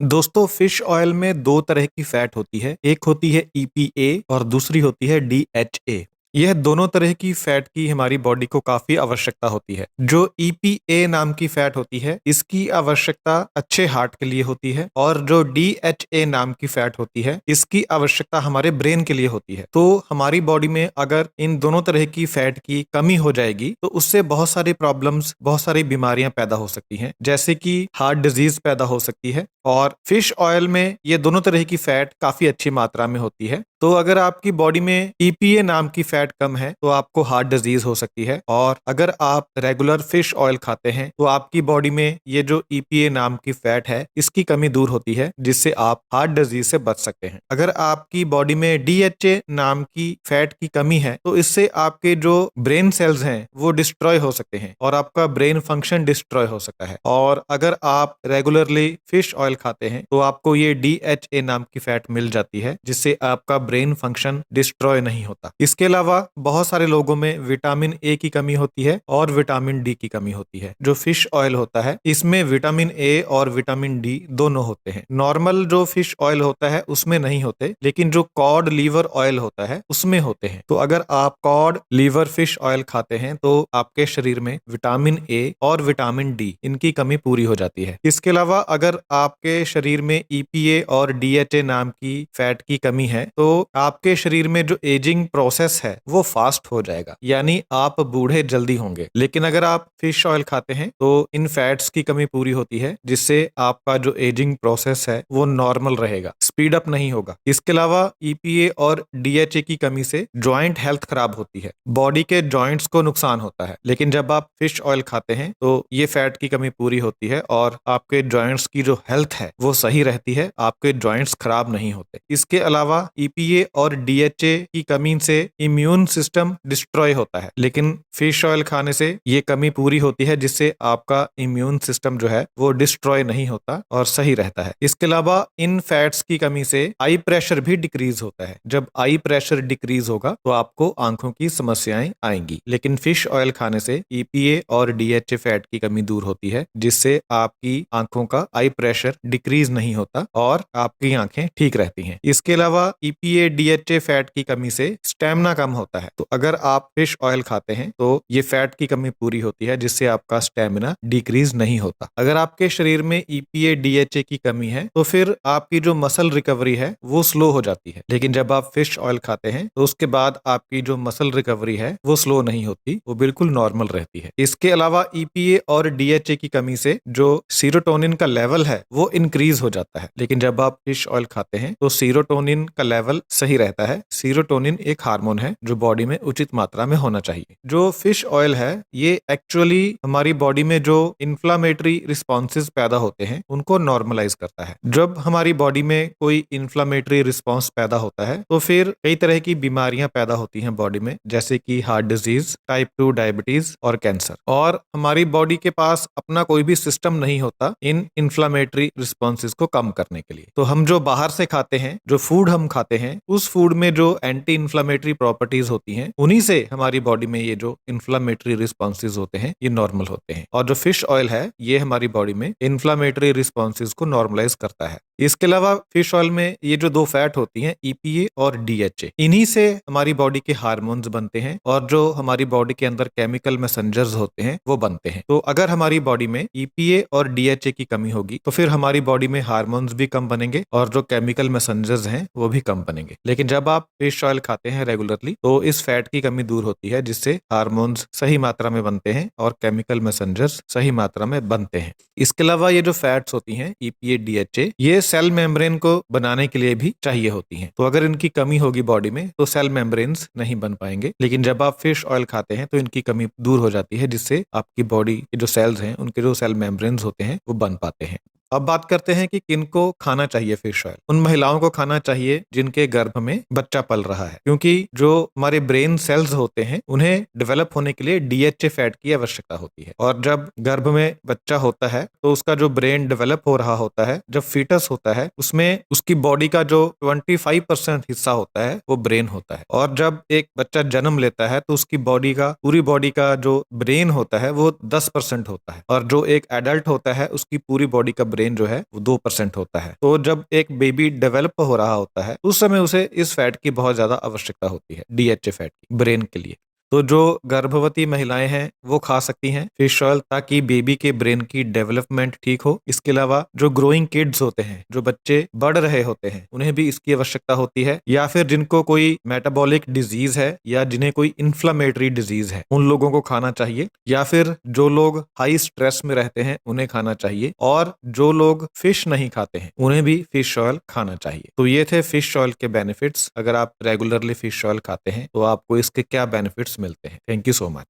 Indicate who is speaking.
Speaker 1: दोस्तों fish oil में 2 तरह की फैट होती है। एक होती है ईपीए और दूसरी होती है डीएचए। यह दोनों तरह की फैट की हमारी बॉडी को काफ़ी आवश्यकता होती है। जो ईपीए नाम की फैट होती है, इसकी आवश्यकता अच्छे हार्ट के लिए होती है और जो डीएचए नाम की फैट होती है, इसकी आवश्यकता हमारे ब्रेन के लिए होती है। तो हमारी बॉडी में अगर इन दोनों तरह की फैट की कमी हो जाएगी, तो उससे बहुत सारी प्रॉब्लम्स, बहुत सारी बीमारियां पैदा हो सकती हैं, जैसे कि हार्ट डिजीज पैदा हो सकती है। और फिश ऑयल में ये दोनों तरह की फैट काफी अच्छी मात्रा में होती है। तो अगर आपकी बॉडी में ईपीए नाम की फैट कम है तो आपको हार्ट डिजीज हो सकती है, और अगर आप रेगुलर फिश ऑयल खाते हैं तो आपकी बॉडी में ये जो ईपीए नाम की फैट है, इसकी कमी दूर होती है, जिससे आप हार्ट डिजीज से बच सकते हैं। अगर आपकी बॉडी में डीएचए नाम की फैट की कमी है तो इससे आपके जो ब्रेन सेल्स हैं वो डिस्ट्रॉय हो सकते हैं और आपका ब्रेन फंक्शन डिस्ट्रॉय हो सकता है। और अगर आप रेगुलरली फिश ऑयल खाते हैं तो आपको ये डीएचए नाम की फैट मिल जाती है, जिससे आपका ब्रेन फंक्शन डिस्ट्रॉय नहीं होता। इसके अलावा बहुत सारे लोगों में विटामिन ए की कमी होती है और विटामिन डी की कमी होती है। जो फिश ऑयल होता है, इसमें विटामिन ए और विटामिन डी दोनों होते हैं। नॉर्मल जो फिश ऑयल होता है उसमें नहीं होते, लेकिन जो कॉड लीवर ऑयल होता है उसमें होते हैं। तो अगर आप कॉड लीवर फिश ऑयल खाते हैं तो आपके शरीर में विटामिन ए और विटामिन डी इनकी कमी पूरी हो जाती है। इसके अलावा अगर आपके शरीर में ईपीए और डीएचए नाम की फैट की कमी है तो आपके शरीर में जो एजिंग प्रोसेस है वो फास्ट हो जाएगा, यानी आप बूढ़े जल्दी होंगे। लेकिन अगर आप फिश ऑयल खाते हैं तो इन फैट्स की कमी पूरी होती है, जिससे आपका जो एजिंग प्रोसेस है वो नॉर्मल रहेगा, स्पीड अप नहीं होगा। इसके अलावा ईपीए और डीएचए की कमी से जॉइंट हेल्थ खराब होती है, बॉडी के जॉइंट्स को नुकसान होता है। लेकिन जब आप फिश ऑयल खाते हैं तो ये फैट की कमी पूरी होती है और आपके जॉइंट्स की जो हेल्थ है वो सही रहती है, आपके जॉइंट्स खराब नहीं होते। इसके अलावा ईपीए और डीएचए की कमी से इम्यून सिस्टम डिस्ट्रॉय होता है, लेकिन फिश ऑयल खाने से ये कमी पूरी होती है, जिससे आपका इम्यून सिस्टम जो है वो डिस्ट्रॉय नहीं होता और सही रहता है। इसके अलावा इन फैट्स की कमी से आई प्रेशर भी डिक्रीज होता है। जब आई प्रेशर डिक्रीज होगा तो आपको आंखों की समस्याएं आएंगी। लेकिन फिश ऑयल खाने से ईपीए और डीएचए फैट की कमी दूर होती है, जिससे आपकी आंखों का आई प्रेशर डिक्रीज नहीं होता और आपकी आंखें ठीक रहती हैं। इसके अलावा ईपीए डीएचए फैट की कमी से स्टेमिना कम होता है। तो अगर आप फिश ऑयल खाते हैं तो ये फैट की कमी पूरी होती है, जिससे आपका स्टेमिना डिक्रीज नहीं होता। अगर आपके शरीर में ईपीए डीएचए की कमी है तो फिर आपकी जो मसल रिकवरी है वो स्लो हो जाती है। लेकिन जब आप फिश ऑयल खाते हैं तो उसके बाद आपकी जो मसल रिकवरी है वो स्लो नहीं होती, वो बिल्कुल नॉर्मल रहती है। इसके अलावा ईपीए और डीएचए की कमी से जो सीरोटोनिन का लेवल है वो इंक्रीज हो जाता है। लेकिन जब आप फिश ऑयल खाते हैं तो सीरोटोनिन का लेवल सही रहता है। सीरोटोनिन एक हार्मोन है जो बॉडी में उचित मात्रा में होना चाहिए। जो फिश ऑयल है ये एक्चुअली हमारी बॉडी में जो इन्फ्लामेटरी रिस्पॉन्सेज पैदा होते हैं उनको नॉर्मलाइज करता है। जब हमारी बॉडी में कोई इन्फ्लामेटरी रिस्पॉन्स पैदा होता है तो फिर कई तरह की बीमारियां पैदा होती हैं बॉडी में, जैसे कि हार्ट डिजीज, टाइप 2 डायबिटीज और कैंसर। और हमारी बॉडी के पास अपना कोई भी सिस्टम नहीं होता इन इन्फ्लामेटरी रिस्पॉन्सेज को कम करने के लिए। तो हम जो बाहर से खाते हैं, जो फूड हम खाते हैं, उस फूड में जो एंटी इन्फ्लामेटरी प्रॉपर्टीज होती हैं, उन्हीं से हमारी बॉडी में ये जो इन्फ्लामेटरी रिस्पॉन्सेज होते हैं ये नॉर्मल होते हैं। और जो फिश ऑयल है ये हमारी बॉडी में इन्फ्लामेटरी रिस्पॉन्सेज को नॉर्मलाइज करता है। इसके अलावा फिश ऑयल में ये जो 2 फैट होती हैं ईपीए और डीएचए, इन्हीं से हमारी बॉडी के हार्मोन्स बनते हैं और जो हमारी बॉडी के अंदर केमिकल मैसेंजर्स होते हैं वो बनते हैं। तो अगर हमारी बॉडी में ईपीए और डीएचए की कमी होगी तो फिर हमारी बॉडी में हार्मोन्स भी कम बनेंगे और जो केमिकल मैसेंजर्स हैं वो भी कम बनेंगे। लेकिन जब आप फिश ऑयल खाते हैं रेगुलरली तो इस फैट की कमी दूर होती है, जिससे हार्मोन्स सही मात्रा में बनते हैं और केमिकल मैसेंजर्स सही मात्रा में बनते हैं। इसके अलावा ये जो फैट्स होती हैं ईपीए डीएचए, ये सेल मेम्ब्रेन को बनाने के लिए भी चाहिए होती हैं। तो अगर इनकी कमी होगी बॉडी में तो सेल मेम्ब्रेन्स नहीं बन पाएंगे। लेकिन जब आप फिश ऑयल खाते हैं तो इनकी कमी दूर हो जाती है, जिससे आपकी बॉडी के जो सेल्स हैं उनके जो सेल मेम्ब्रेन्स होते हैं वो बन पाते हैं। अब बात करते हैं कि किनको खाना चाहिए फिश ऑयल। उन महिलाओं को खाना चाहिए जिनके गर्भ में बच्चा पल रहा है, क्योंकि जो हमारे ब्रेन सेल्स होते हैं उन्हें डेवलप होने के लिए डीएचए फैट की आवश्यकता होती है। और जब गर्भ में बच्चा होता है तो उसका जो ब्रेन डेवलप हो रहा होता है, जब फीटस होता है उसमें उसकी बॉडी का जो 25% हिस्सा होता है वो ब्रेन होता है। और जब एक बच्चा जन्म लेता है तो उसकी बॉडी का, पूरी बॉडी का जो ब्रेन होता है वो 10% होता है। और जो एक एडल्ट होता है उसकी पूरी बॉडी का ब्रेन जो है वो 2% होता है। तो जब एक बेबी डेवलप हो रहा होता है उस समय उसे इस फैट की बहुत ज्यादा आवश्यकता होती है, DHA फैट की, ब्रेन के लिए। तो जो गर्भवती महिलाएं हैं वो खा सकती हैं फिश ऑयल ताकि बेबी के ब्रेन की डेवलपमेंट ठीक हो। इसके अलावा जो ग्रोइंग किड्स होते हैं, जो बच्चे बढ़ रहे होते हैं, उन्हें भी इसकी आवश्यकता होती है, या फिर जिनको कोई मेटाबॉलिक डिजीज है या जिन्हें कोई इन्फ्लामेटरी डिजीज है उन लोगों को खाना चाहिए, या फिर जो लोग हाई स्ट्रेस में रहते हैं उन्हें खाना चाहिए, और जो लोग फिश नहीं खाते हैं उन्हें भी फिश ऑयल खाना चाहिए। तो ये थे फिश ऑयल के बेनिफिट्स। अगर आप रेगुलरली फिश ऑयल खाते हैं तो आपको इसके क्या बेनिफिट्स मिलते हैं। Thank you so much.